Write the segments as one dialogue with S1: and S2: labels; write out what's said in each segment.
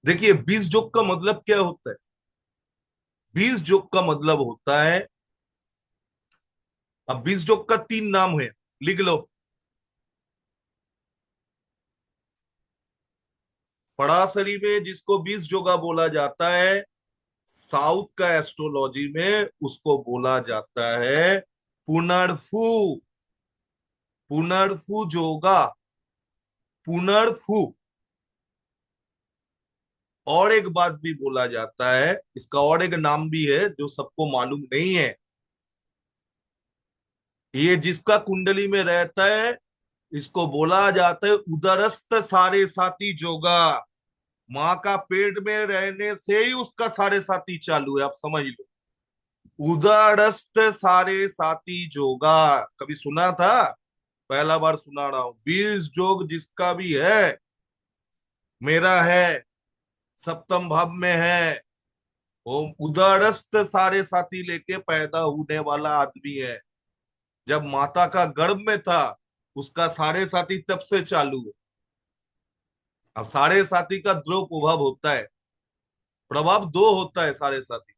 S1: देखिए, 20 जोग का मतलब क्या होता है? 20 जोग का मतलब होता है, अब 20 जोग का 3 नाम है, लिख लो। पराशरी में जिसको 20 जोगा बोला जाता है, साउथ का एस्ट्रोलॉजी में उसको बोला जाता है पुनर्फू। पुनर्फू जोगा, पुनर्फू। और एक बात भी बोला जाता है, इसका और एक नाम भी है जो सबको मालूम नहीं है। ये जिसका कुंडली में रहता है, इसको बोला जाता है उदरस्त सारे साथी जोगा। माँ का पेट में रहने से ही उसका साढ़े साथी चालू है, आप समझ लो। उदरस्त सारे साथी जोगा, कभी सुना था? पहला बार सुना रहा हूं। 20 जोग जिसका भी है, मेरा है, सप्तम भाव में है, वो उदरस्त सारे साथी लेके पैदा होने वाला आदमी है। जब माता का गर्भ में था, उसका सारे साथी तब से चालू है। अब सारे साथी का दो प्रभाव होता है। प्रभाव दो होता है सारे साथी।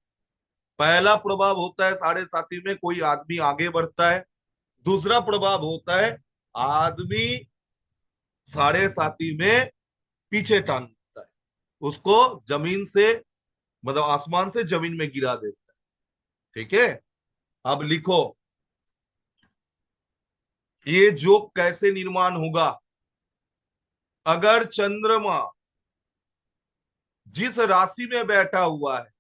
S1: पहला प्रभाव होता है सारे साथी में कोई आदमी आगे बढ़ता है। दूसरा प्रभाव होता है आदमी सारे साथी में पीछे टानता है, उसको जमीन से, मतलब आसमान से जमीन में गिरा देता है। ठीक है, अब लिखो, ये जोक कैसे निर्माण होगा? अगर चंद्रमा जिस राशि में बैठा हुआ है,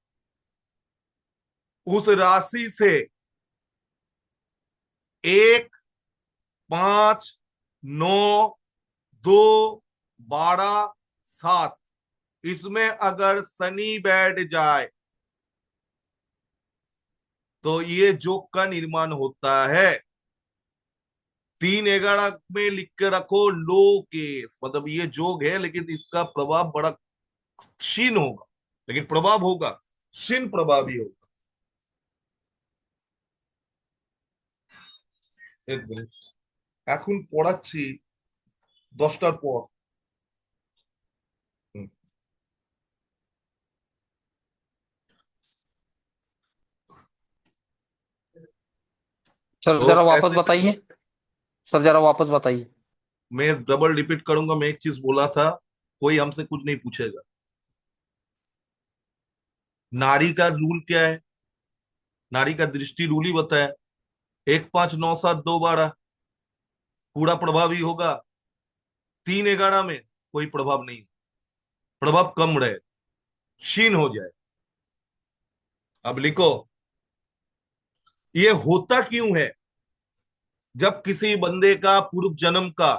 S1: उस राशि से 1, 5, 9, 2, 12, 7, इसमें अगर शनि बैठ जाए तो ये जोक का निर्माण होता है। 3, 11 में लिख के रखो, लो केस, मतलब ये जोग है लेकिन इसका प्रभाव बड़ा क्षीण होगा, लेकिन प्रभाव होगा, क्षीण प्रभावी होगा। एक मिनिट, এখন পড়াচ্ছি 10টার পর। হুম।
S2: सर
S1: तो
S2: जरा वापस
S1: कैसे?
S2: बताइए। सर जरा वापस बताइए।
S1: मैं डबल रिपीट करूंगा, मैं एक चीज बोला था, कोई हमसे कुछ नहीं पूछेगा। नारी का रूल क्या है? नारी का दृष्टि रूल ही बताया, 1, 5, 9, 7, 2, 12 पूरा प्रभावी होगा। 3, 11 में कोई प्रभाव नहीं, प्रभाव कम रहे, क्षीण हो जाए। अब लिखो, ये होता क्यों है? जब किसी बंदे का पूर्व जन्म का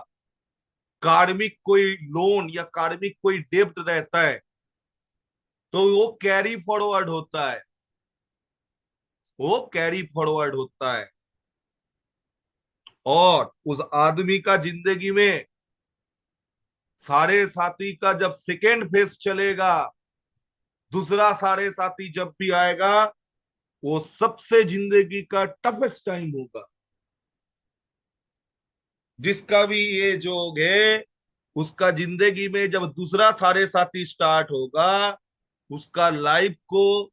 S1: कार्मिक कोई लोन या कार्मिक कोई डेब्ट रहता है, तो वो कैरी फॉरवर्ड होता है, वो कैरी फॉरवर्ड होता है। और उस आदमी का जिंदगी में सारे साथी का जब सेकेंड फेज चलेगा, दूसरा सारे साथी जब भी आएगा, वो सबसे जिंदगी का टफेस्ट टाइम होगा। जिसका भी ये जोग है, उसका जिंदगी में जब दूसरा सारे साथी स्टार्ट होगा, उसका लाइफ को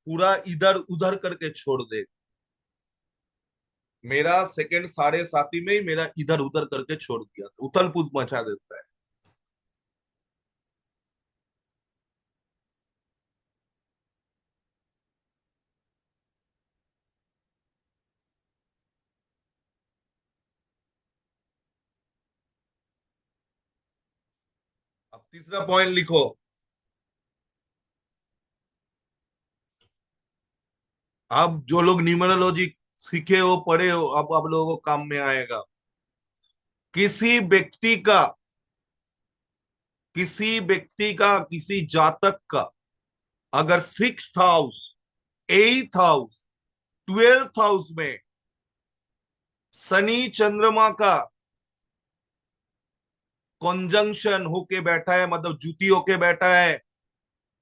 S1: पूरा इधर उधर करके छोड़ दे। मेरा सेकंड सारे साथी में ही मेरा इधर उधर करके छोड़ दिया, तो उथल पुथल मचा देता है। अब तीसरा पॉइंट लिखो। अब जो लोग न्यूमरोलॉजी सीखे हो, पढ़े हो, अब आप लोगों को काम में आएगा। किसी व्यक्ति का, किसी व्यक्ति का, किसी जातक का अगर 6th house, 8th house, 12th house में शनि चंद्रमा का कॉन्जंक्शन होके बैठा है, मतलब जुति होके बैठा है,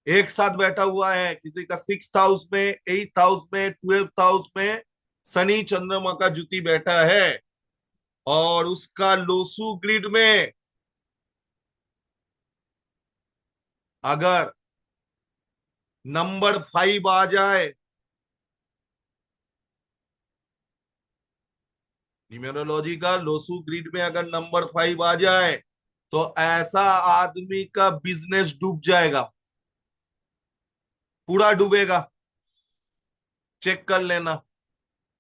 S1: एक साथ बैठा हुआ है, किसी का 6th हाउस में, 8th हाउस में, 12th हाउस में शनि चंद्रमा का जुति बैठा है, और उसका लोसू ग्रिड में अगर नंबर 5 आ जाए, न्यूमेरोलॉजी का लोसू ग्रिड में अगर नंबर 5 आ जाए, तो ऐसा आदमी का बिजनेस डूब जाएगा, पूरा डूबेगा। चेक कर लेना।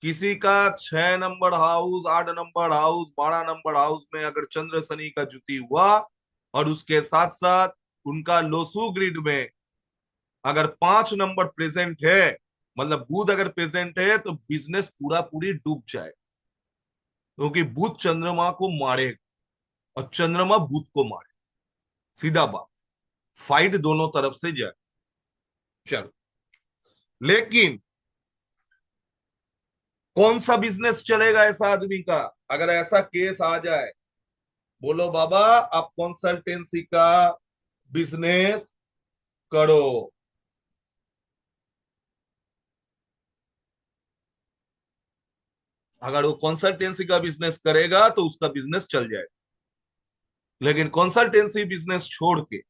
S1: किसी का 6 number house, 8 number house, 12 number house में अगर चंद्र शनि का जुति हुआ, और उसके साथ साथ उनका लोसू ग्रिड में अगर 5 नंबर प्रेजेंट है, मतलब बुध अगर प्रेजेंट है, तो बिजनेस पूरा पूरी डूब जाए। क्योंकि बुध चंद्रमा को मारेगा और चंद्रमा बुध को मारे, सीधा बात। फाइट दोनों तरफ से जाए। चलो, लेकिन कौन सा बिजनेस चलेगा ऐसा आदमी का? अगर ऐसा केस आ जाए, बोलो बाबा आप कंसल्टेंसी का बिजनेस करो। अगर वो कंसल्टेंसी का बिजनेस करेगा तो उसका बिजनेस चल जाएगा। लेकिन कंसल्टेंसी बिजनेस छोड़ के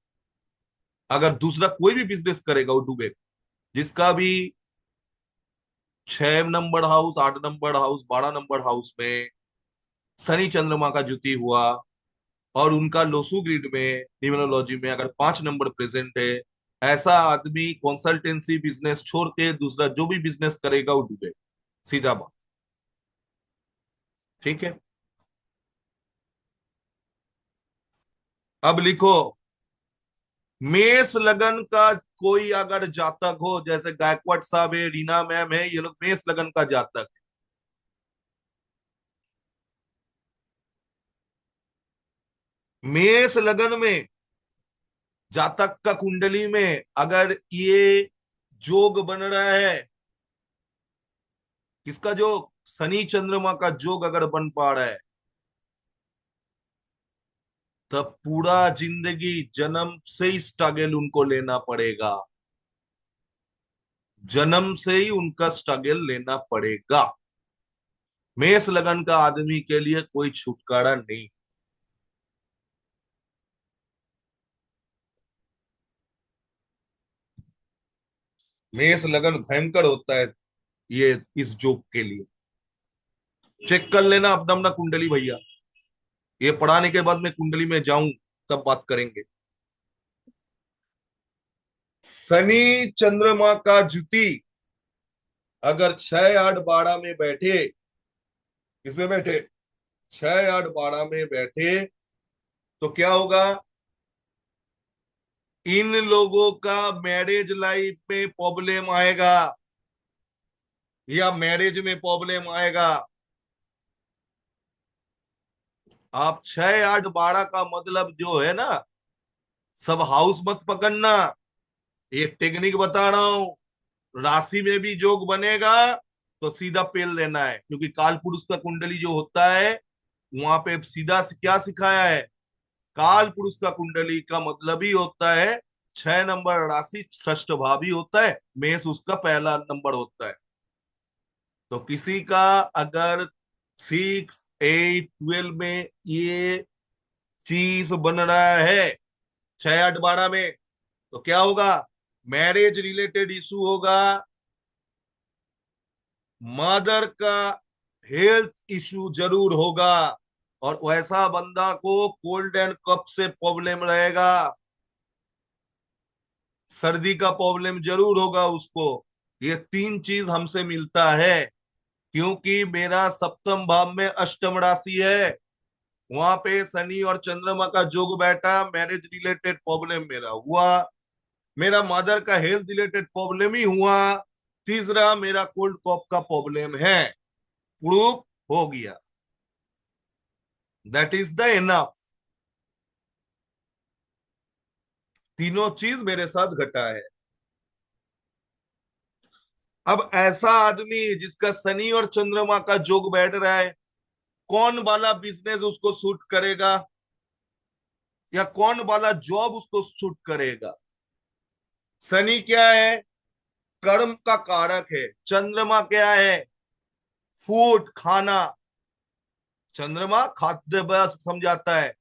S1: अगर दूसरा कोई भी बिजनेस करेगा, वो डूबेगा। जिसका भी 6 number house, 8 number house, 12 number house में शनि चंद्रमा का जुति हुआ, और उनका लोसू ग्रिड में न्यूमरोलॉजी में अगर 5 नंबर प्रेजेंट है, ऐसा आदमी कंसल्टेंसी बिजनेस छोड़ के दूसरा जो भी बिजनेस करेगा वो डूबेगा, सीधा बात। ठीक है। अब लिखो, मेष लगन का कोई अगर जातक हो, जैसे गायकवाड़ साहब है, रीना मैम है, ये लोग मेष लगन का जातक है। मेष लगन में जातक का कुंडली में अगर ये जोग बन रहा है, किसका जोग? शनि चंद्रमा का जोग अगर बन पा रहा है, तब पूरा जिंदगी जन्म से ही स्ट्रगल उनको लेना पड़ेगा। जन्म से ही उनका स्ट्रगल लेना पड़ेगा। मेष लगन का आदमी के लिए कोई छुटकारा नहीं। मेष लगन भयंकर होता है ये इस जोग के लिए। चेक कर लेना अपना अपना कुंडली भैया। ये पढ़ाने के बाद मैं कुंडली में जाऊं, तब बात करेंगे। शनि चंद्रमा का जुति अगर 6, 8, 12 में बैठे, किसमें बैठे? 6, 8, 12 में बैठे, तो क्या होगा? इन लोगों का मैरिज लाइफ में प्रॉब्लम आएगा, या मैरिज में प्रॉब्लम आएगा। आप 6, 8, 12 का मतलब जो है ना, सब हाउस मत पकड़ना। ये टेक्निक बता रहा हूं। राशि में भी जोग बनेगा तो सीधा पेल लेना है, क्योंकि काल पुरुष का कुंडली जो होता है, वहां पे सीधा से क्या सिखाया है? काल पुरुष का कुंडली का मतलब ही होता है 6 नंबर राशि षष्ठ भावी होता है, मेष उसका पहला नंबर होता है। तो किसी का अगर 6, 8, 12 में ये चीज बन रहा है, 6, 8, 12 में, तो क्या होगा? मैरिज रिलेटेड इशू होगा, मदर का हेल्थ इशू जरूर होगा, और वैसा बंदा को कोल्ड एंड कफ से प्रॉब्लम रहेगा, सर्दी का प्रॉब्लम जरूर होगा उसको। ये 3 चीज हमसे मिलता है, क्योंकि मेरा सप्तम भाव में अष्टम राशि है, वहां पे शनि और चंद्रमा का जोग बैठा, मैरिज रिलेटेड प्रॉब्लम मेरा हुआ, मेरा मदर का हेल्थ रिलेटेड प्रॉब्लम ही हुआ, तीसरा मेरा कोल्ड कॉफ का प्रॉब्लम है, प्रूफ हो गया। That is the enough. तीनों चीज मेरे साथ घटा है। अब ऐसा आदमी जिसका शनि और चंद्रमा का जोग बैठ रहा है, कौन वाला बिजनेस उसको सूट करेगा, या कौन वाला जॉब उसको सूट करेगा? शनि क्या है? कर्म का कारक है। चंद्रमा क्या है? फूड, खाना। चंद्रमा खाद्य समझाता है,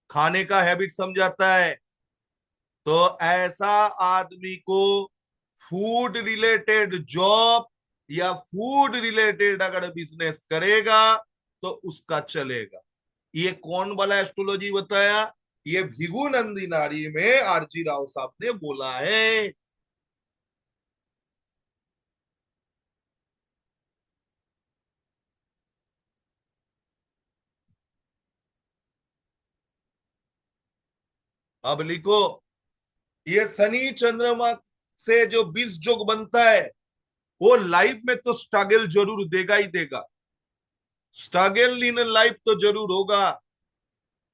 S1: खाने का हैबिट समझाता है। तो ऐसा आदमी को फूड रिलेटेड जॉब या फूड रिलेटेड अगर बिजनेस करेगा तो उसका चलेगा। ये कौन वाला एस्ट्रोलॉजी बताया? ये भृगु नंदी नारी में आरजी राव साहब ने बोला है। अब लिखो, ये शनि चंद्रमा से जो 20 योग बनता है, वो लाइफ में तो स्ट्रगल जरूर देगा ही देगा। स्ट्रगल इन लाइफ तो जरूर होगा,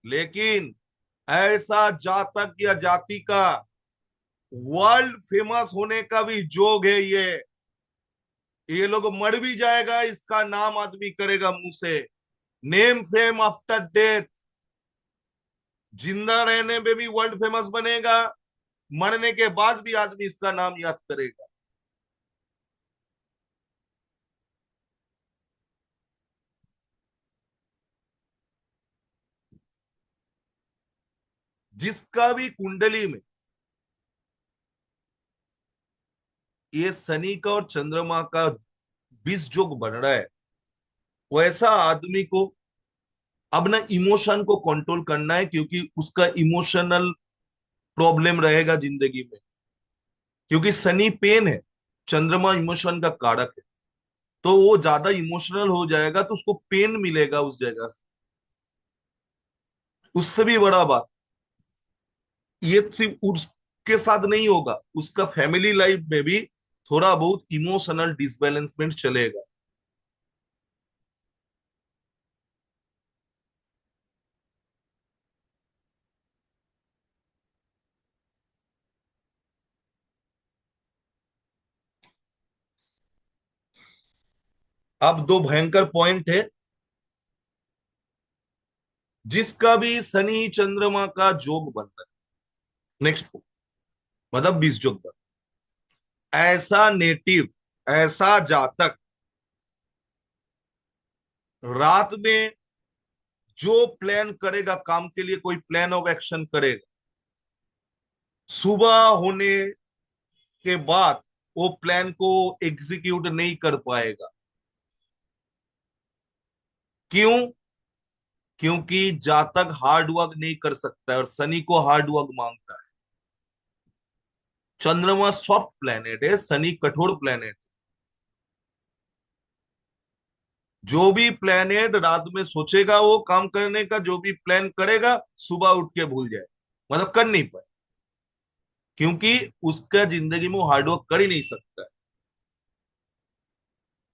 S1: लेकिन ऐसा जातक या जाति का वर्ल्ड फेमस होने का भी जोग है। ये लोग मर भी जाएगा, इसका नाम आदमी करेगा मुंह से। Name fame after death. जिंदा रहने में भी वर्ल्ड फेमस बनेगा, मरने के बाद भी आदमी इसका नाम याद करेगा। जिसका भी कुंडली में ये शनि का और चंद्रमा का 20 योग बन रहा है, वैसा आदमी को अब ना इमोशन को कंट्रोल करना है, क्योंकि उसका इमोशनल प्रॉब्लम रहेगा जिंदगी में। क्योंकि शनि पेन है, चंद्रमा इमोशन का कारक है। तो वो ज्यादा इमोशनल हो जाएगा तो उसको पेन मिलेगा उस जगह से। उससे भी बड़ा बात, ये सिर्फ उसके साथ नहीं होगा, उसका फैमिली लाइफ में भी थोड़ा बहुत इमोशनल डिसबैलेंसमेंट चलेगा। अब दो भयंकर पॉइंट है। जिसका भी शनि चंद्रमा का जोग बन रहा है, नेक्स्ट मतलब 20 जोग बन, ऐसा नेटिव, ऐसा जातक रात में जो प्लान करेगा, काम के लिए कोई प्लान ऑफ एक्शन करेगा, सुबह होने के बाद वो प्लान को एग्जीक्यूट नहीं कर पाएगा। क्यों? क्योंकि जातक हार्ड वर्क नहीं कर सकता है और शनि को हार्ड वर्क मांगता है। चंद्रमा सॉफ्ट प्लेनेट है, शनि कठोर प्लेनेट। जो भी प्लेनेट रात में सोचेगा वो काम करने का, जो भी प्लान करेगा सुबह उठ के भूल जाए, मतलब कर नहीं पाए। क्योंकि उसका जिंदगी में वो हार्डवर्क कर ही नहीं सकता है।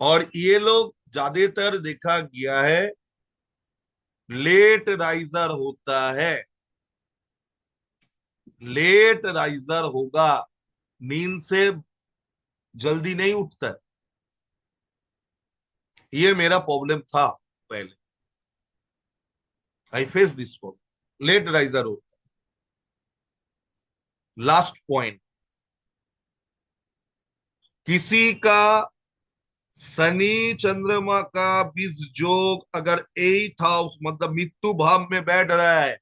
S1: और ये लोग ज्यादातर देखा गया है लेट राइजर होता है। लेट राइजर होगा, नींद से जल्दी नहीं उठता है। ये मेरा प्रॉब्लम था पहले। I face this problem, late riser हो। लास्ट पॉइंट, किसी का शनि चंद्रमा का 20 जोग अगर 8 हाउस मतलब मृत्यु भाव में बैठ रहा है,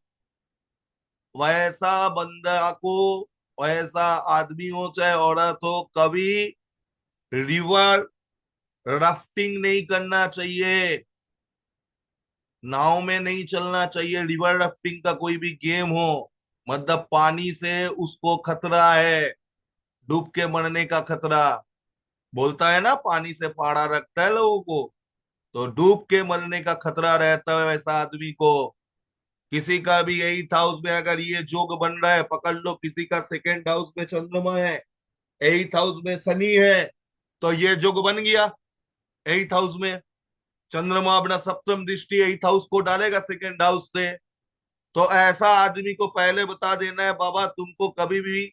S1: वैसा बंदा को, वैसा आदमी हो चाहे औरत हो, कभी रिवर राफ्टिंग नहीं करना चाहिए। नाव में नहीं चलना चाहिए। रिवर राफ्टिंग का कोई भी गेम हो, मतलब पानी से उसको खतरा है, डूब के मरने का खतरा। बोलता है ना, पानी से फाड़ा रखता है लोगों को, तो डूब के मरने का खतरा रहता है वैसा आदमी को। किसी का भी 8 हाउस में अगर ये जोग बन रहा है, पकड़ लो, किसी का 2nd हाउस में चंद्रमा है, 8 हाउस में शनि है, तो ये जोग बन गया। 8 हाउस में चंद्रमा अपना सप्तम दृष्टि 8 हाउस को डालेगा 2nd हाउस से। तो ऐसा आदमी को पहले बता देना है, बाबा तुमको कभी भी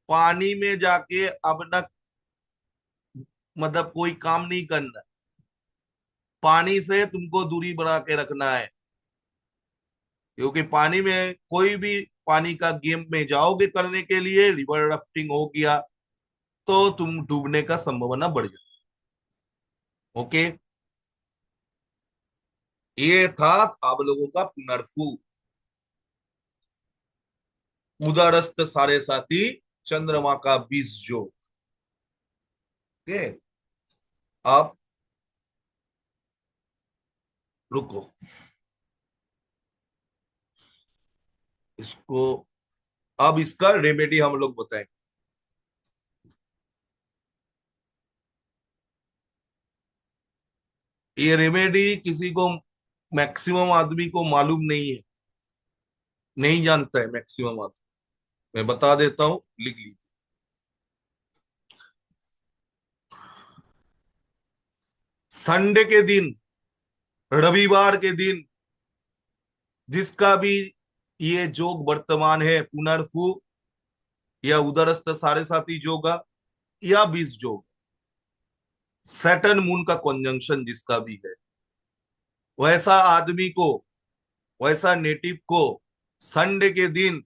S1: पानी में जाके अपना मतलब कोई काम नहीं करना। पानी से तुमको दूरी बना के रखना है। क्योंकि पानी में कोई भी पानी का गेम में जाओगे करने के लिए, रिवर राफ्टिंग हो गया, तो तुम डूबने का संभावना बढ़ जाती है। ओके, ये था आप लोगों का पुनर्फू। उदरस्थ सारे साथी चंद्रमा का 20 जोग। ओके, आप रुको, इसको अब इसका रेमेडी हम लोग बताएं। ये रेमेडी किसी को, मैक्सिमम आदमी को मालूम नहीं है, नहीं जानता है मैक्सिमम आदमी। मैं बता देता हूं, लिख लीजिए। संडे के दिन, रविवार के दिन, जिसका भी ये जोग वर्तमान है, पुनर्फु या उदरस्थ साढ़े साती जोगा या 20 जोग, सैटर्न मून का कॉन्जंक्शन जिसका भी है, वैसा आदमी को, वैसा नेटिव को संडे के दिन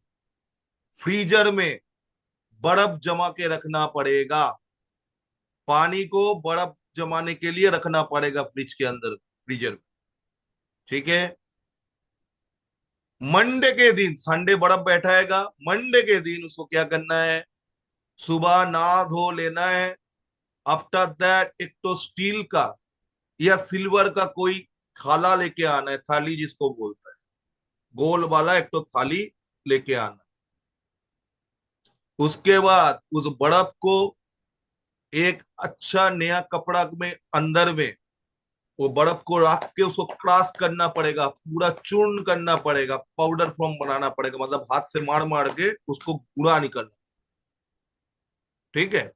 S1: फ्रीजर में बर्फ जमा के रखना पड़ेगा। पानी को बर्फ जमाने के लिए रखना पड़ेगा फ्रिज के अंदर, फ्रीजर में। ठीक है। मंडे के दिन, संडे बर्फ बैठाएगा, मंडे के दिन उसको क्या करना है, सुबह नहा धो लेना है। आफ्टर दैट एक तो स्टील का या सिल्वर का कोई थाला लेके आना है, थाली जिसको बोलते हैं, गोल वाला एक तो थाली लेके आना। उसके बाद उस बर्फ को एक अच्छा नया कपड़ा में अंदर में वो बर्फ को रख के उसको क्रॉस करना पड़ेगा, पूरा चूर्ण करना पड़ेगा, पाउडर फॉर्म बनाना पड़ेगा, मतलब हाथ से मार मार के उसको गुड़ा निकलना। ठीक है।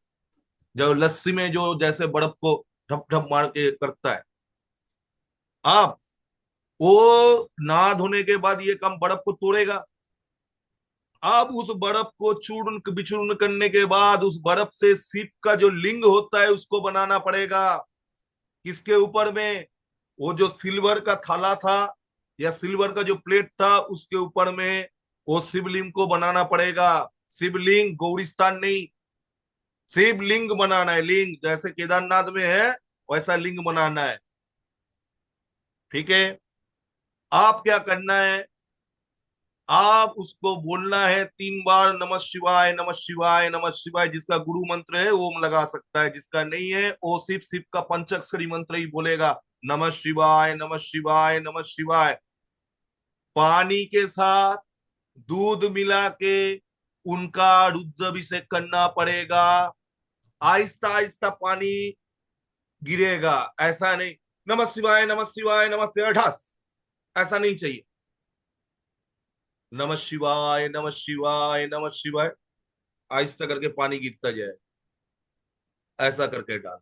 S1: जब लस्सी में जो जैसे बर्फ को ढप ढप मार के करता है, आप वो नहा धोने के बाद ये काम बर्फ को तोड़ेगा। अब उस बर्फ को चूर्ण बिचूर्ण करने के बाद उस बर्फ से शिव का जो लिंग होता है उसको बनाना पड़ेगा। किसके ऊपर में, वो जो सिल्वर का थाला था या सिल्वर का जो प्लेट था उसके ऊपर में वो शिवलिंग को बनाना पड़ेगा। शिवलिंग, गौरीस्थान नहीं, शिवलिंग बनाना है। लिंग जैसे केदारनाथ में है वैसा लिंग बनाना है। ठीक है। आप क्या करना है, आप उसको बोलना है 3 बार, नमः शिवाय नमः शिवाय नमः शिवाय। जिसका गुरु मंत्र है ओम लगा सकता है, जिसका नहीं है वो शिव शिव का पंचाक्षरी मंत्र ही बोलेगा, नमः शिवाय नमः शिवाय नमः शिवाय। पानी के साथ दूध मिला के उनका रुद्राभिषेक करना पड़ेगा। आहिस्ता आहिस्ता पानी गिरेगा, ऐसा नहीं नमः शिवाय नमः शिवाय नमः शिवाय ढास, ऐसा नहीं चाहिए। नमः शिवाय नमः शिवाय नमः शिवाय, आहिस्ता करके पानी गिरता जाए, ऐसा करके डाल।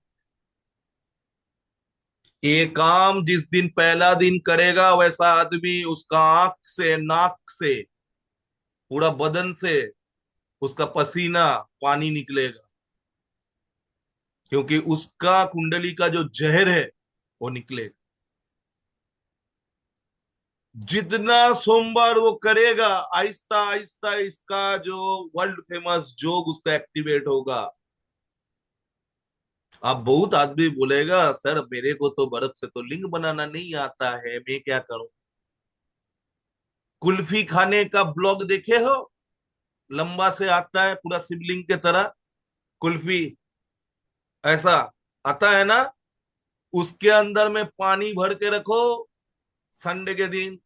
S1: ये काम जिस दिन पहला दिन करेगा वैसा आदमी, उसका आंख से, नाक से, पूरा बदन से उसका पसीना पानी निकलेगा, क्योंकि उसका कुंडली का जो जहर है वो निकलेगा। जितना सोमवार वो करेगा आहिस्ता आहिस्ता इसका जो वर्ल्ड फेमस जोग उसका एक्टिवेट होगा। अब बहुत आदमी बोलेगा सर मेरे को तो बर्फ से तो लिंग बनाना नहीं आता है, मैं क्या करूं। कुल्फी खाने का ब्लॉग देखे हो, लंबा से आता है पूरा शिवलिंग के तरह कुल्फी, ऐसा आता है ना। उसके अंदर में पानी भर के रखो, संडे के दिन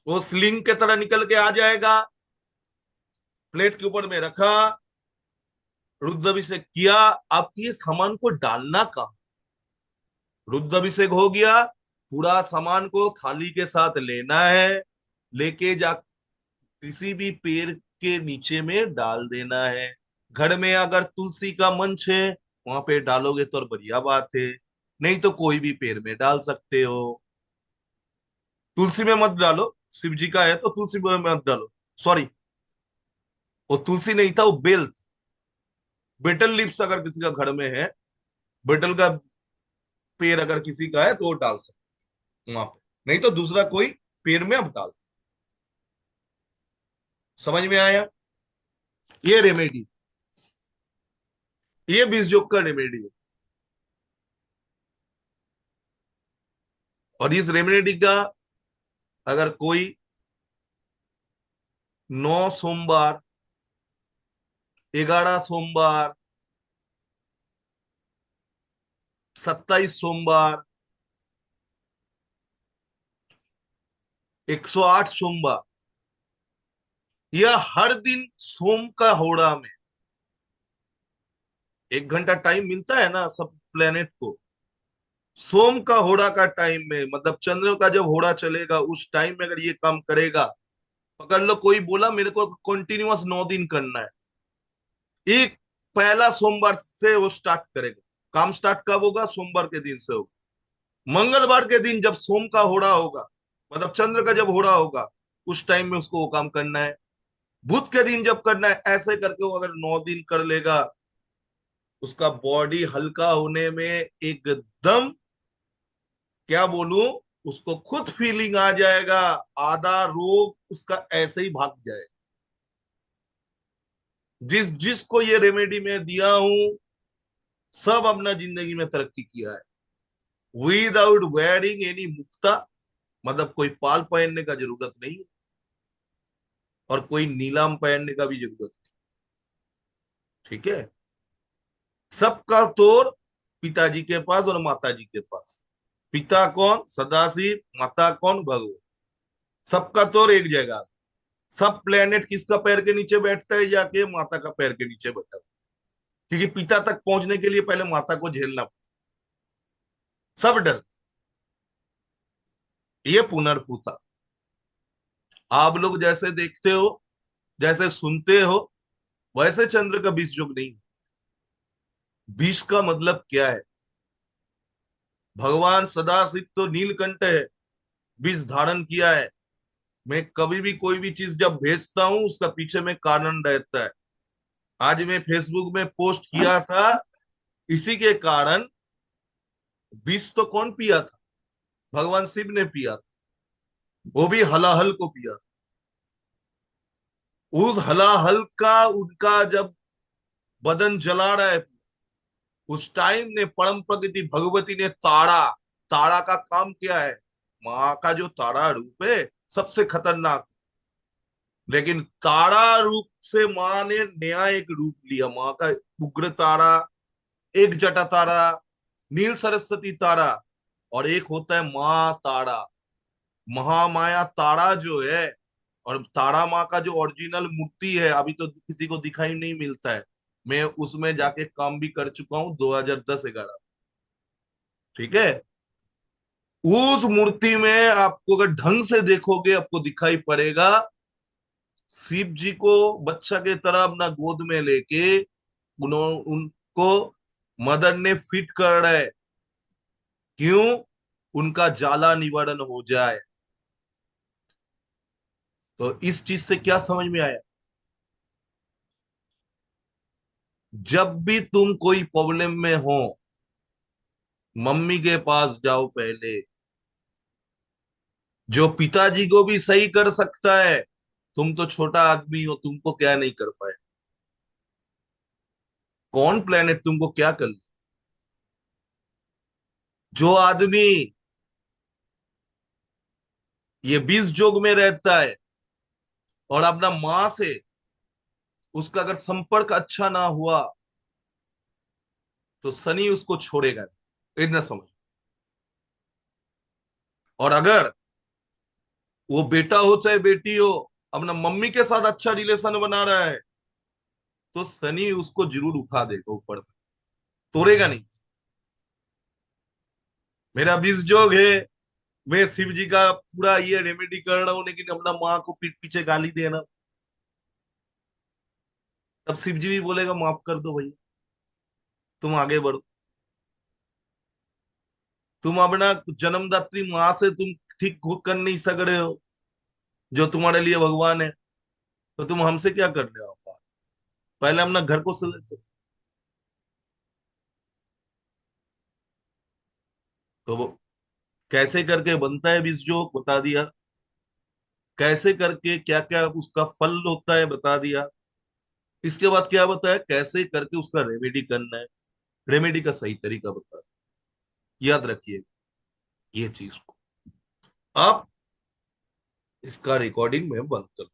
S1: वो स्लिंग के तरह निकल के आ जाएगा। प्लेट के ऊपर में रखा, रुद्राभिषेक किया। अब ये सामान को डालना कहाँ, रुद्राभिषेक हो गया, पूरा सामान को थाली के साथ लेना है, लेके जा किसी भी पेड़ के नीचे में डाल देना है। घर में अगर तुलसी का मंच है वहां पे डालोगे तो और बढ़िया बात है, नहीं तो कोई भी पेड़ में डाल सकते हो। तुलसी में मत डालो, शिव जी का है तो तुलसी में मत डालो, सॉरी, वो तुलसी नहीं था, वो बेल। बेटल लिप्स अगर किसी का घर में है, बेटल का पेड़ अगर किसी का है तो वो डाल सकते वहां पे, नहीं तो दूसरा कोई पेड़ में अब डाल। समझ में आया, ये रेमेडी, ये 20 जोग का रेमेडी है। और इस रेमेडी का अगर कोई 9 सोमवार, 11 सोमवार, 27 सोमवार, 108 सोमवार, यह हर दिन सोम का होड़ा में 1 घंटा टाइम मिलता है ना सब प्लेनेट को। सोम का होड़ा का टाइम में, मतलब चंद्र का जब होड़ा चलेगा उस टाइम में अगर ये काम करेगा, पकड़ लो कोई बोला मेरे को कंटिन्यूअस 9 दिन करना है, एक पहला सोमवार से वो स्टार्ट करेगा। काम स्टार्ट कब होगा? सोमवार के दिन से होगा। मंगलवार के दिन जब सोम का होड़ा होगा, मतलब चंद्र का जब होड़ा होगा, उस टाइम में उसको वो काम करना है। बुध के दिन जब करना है, ऐसे करके वो अगर 9 दिन कर लेगा, उसका बॉडी हल्का होने में एकदम, क्या बोलूं, उसको खुद फीलिंग आ जाएगा, आधा रोग उसका ऐसे ही भाग जाएगा। जिसको ये रेमेडी मैं दिया हूं, सब अपना जिंदगी में तरक्की किया है, विदाउट वेयरिंग एनी मुक्ता, मतलब कोई पाल पहनने का जरूरत नहीं और कोई नीलाम पहनने का भी जरूरत नहीं। ठीक है? सबका तोर पिताजी के पास और माता जी के पास। पिता कौन? सदाशिव। माता कौन? भगवान। सबका तोर एक जगह। सब प्लेनेट किसका पैर के नीचे बैठता है? जाके माता का पैर के नीचे बैठा है। क्योंकि पिता तक पहुंचने के लिए पहले माता को झेलना पड़ता। सब डर। ये पुनर्फुता। आप लोग जैसे देखते हो, जैसे सुनते हो, वैसे चंद्र का विष योग नहीं। विष का मतलब क्या है? भगवान सदाशिव तो नीलकंठ है, विष धारण किया है। मैं कभी भी कोई भी चीज जब भेजता हूं, उसका पीछे में कारण रहता है। आज मैं फेसबुक में पोस्ट किया था, इसी के कारण। विष तो कौन पिया था? भगवान शिव ने पिया था, वो भी हलाहल को पिया। उस हलाहल का उनका जब बदन जला रहा है, उस टाइम ने परम प्रकृति भगवती ने ताड़ा, ताड़ा का काम क्या है? माँ का जो ताड़ा रूप है, सबसे खतरनाक। लेकिन तारा रूप से माँ ने नया एक रूप लिया, माँ का उग्र तारा, एक जटा तारा, नील सरस्वती तारा, और एक होता है माँ तारा, महामाया तारा जो है। और तारा माँ का जो ओरिजिनल मूर्ति है, अभी तो किसी को दिखाई नहीं मिलता है। मैं उसमें जाके काम भी कर चुका हूँ 2010-11। ठीक है? उस मूर्ति में आपको अगर ढंग से देखोगे, आपको दिखाई पड़ेगा शिव जी को बच्चा के तरह अपना गोद में लेके उनको मदर ने फिट कर रहा है। क्यों? उनका जाला निवारण हो जाए। तो इस चीज से क्या समझ में आया? जब भी तुम कोई प्रॉब्लम में हो, मम्मी के पास जाओ पहले। जो पिताजी को भी सही कर सकता है, तुम तो छोटा आदमी हो, तुमको क्या नहीं कर पाए? कौन प्लेनेट तुमको क्या कर ले? जो आदमी ये 20 जोग में रहता है और अपना माँ से उसका अगर संपर्क अच्छा ना हुआ, तो शनि उसको छोड़ेगा नहीं, इतना समझ। और अगर वो बेटा हो चाहे बेटी हो, अपना मम्मी के साथ अच्छा रिलेशन बना रहा है, तो शनि उसको जरूर उठा देगा ऊपर में, तोड़ेगा नहीं। मेरा 20 जोग है, मैं शिव जी का पूरा ये रेमेडी कर रहा हूँ, लेकिन अपना माँ को पीठ पीछे गाली देना, तब शिव जी भी बोलेगा माफ कर दो भैया, तुम आगे बढ़ो। तुम अपना जन्मदात्री माँ से तुम ठीक कर नहीं सक रहे हो, जो तुम्हारे लिए भगवान है, तो तुम हमसे क्या कर रहे हो? पहले अपना घर को सजाओ। तो वो कैसे करके बनता है बीज, जो बता दिया। कैसे करके क्या क्या उसका फल होता है बता दिया। इसके बाद क्या बताया? कैसे करके उसका रेमेडी करना है, रेमेडी का सही तरीका बता दिया। याद रखिए ये चीज को। आप इसका रिकॉर्डिंग में बंद कर